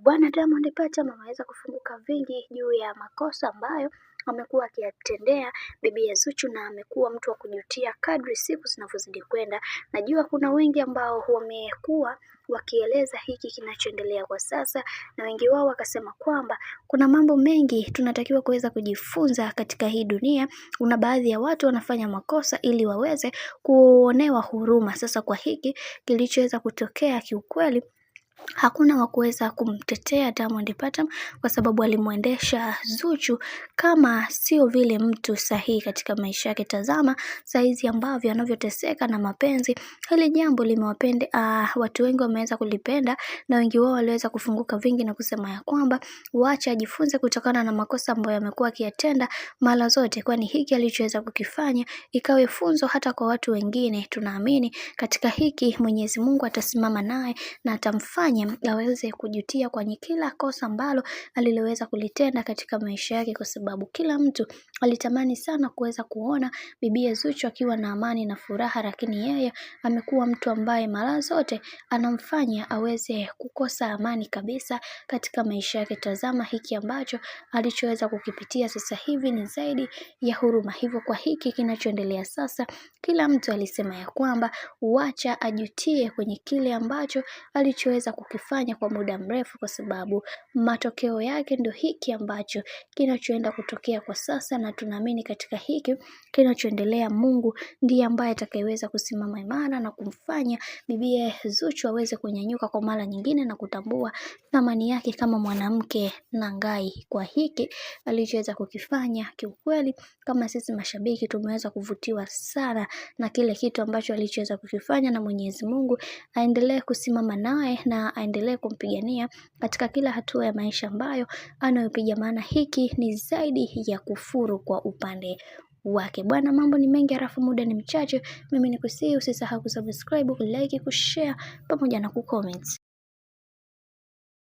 Bwana Diamond Platnumz ameweza kufunguka vingi juu ya makosa ambayo amekuwa akiyatendea bibi Zuchu, na amekuwa mtu wa kujutia kadri siku zinavyozidi kwenda. Najua kuna wengi ambao wamekuwa wakieleza hiki kinachoendelea kwa sasa, na wengi wao wakasema kwamba kuna mambo mengi tunatakiwa kuweza kujifunza katika hii dunia. Kuna baadhi ya watu wanafanya makosa ili waweze kuonewa huruma. Sasa kwa hiki kilichoweza kutokea, kiukweli hakuna wa kuweza kumtetea Diamond Platnumz kwa sababu alimuendesha Zuchu kama sio vile mtu sahihi katika maisha yake. Tazama saizi ambavyo anavyoteseka na mapenzi. Hili jambo limewapende watu wengi wameweza kulipenda, na wengi wao waliweza kufunguka vingi na kusema ya kwamba waache ajifunze kutokana na makosa ambayo amekuwa akiyatenda mara zote, kwani hiki alichoweza kukifanya ikawe funzo hata kwa watu wengine. Tunaamini katika hiki Mwenyezi Mungu atasimama naye na atamfanya aweze kujutia kwenye kila kosa ambalo aliloweza kulitenda katika maisha yake, kwa sababu kila mtu alitamani sana kuweza kuona bibi Zuchu akiwa na amani na furaha, lakini yeye amekuwa mtu ambaye mara zote anamfanya aweze kukosa amani kabisa katika maisha yake. Tazama hiki ambacho alichoweza kukipitia sasa hivi ni zaidi ya huruma. Hivyo kwa hiki kinachoendelea sasa, kila mtu alisema ya kwamba wacha ajutie kwenye kile ambacho alichoweza kukifanya kwa muda mrefu, kwa sababu matokeo yake ndio hiki ambacho kinachoenda kutokea kwa sasa. Na tunaamini katika hiki kinachoendelea, Mungu ndiye ambaye atakayeweza kusimama imara na kumfanya bibi Zuchu aweze kunyanyuka kwa mara nyingine na kutambua thamani yake kama mwanamke na ngai. Kwa hiki alichoweza kukifanya, kiukweli kama sisi mashabiki tumeweza kuvutiwa sana na kile kitu ambacho alichoweza kukifanya, na Mwenyezi Mungu aendelee kusimama naye na aendelee kumpigania katika kila hatua ya maisha ambayo anayopiga, maana hiki ni zaidi ya kufuru kwa upande wake. Bwana, mambo ni mengi halafu muda ni mchache. Mimi nikusihi usisahau kusubscribe, kulike, kushare pamoja na kucomment.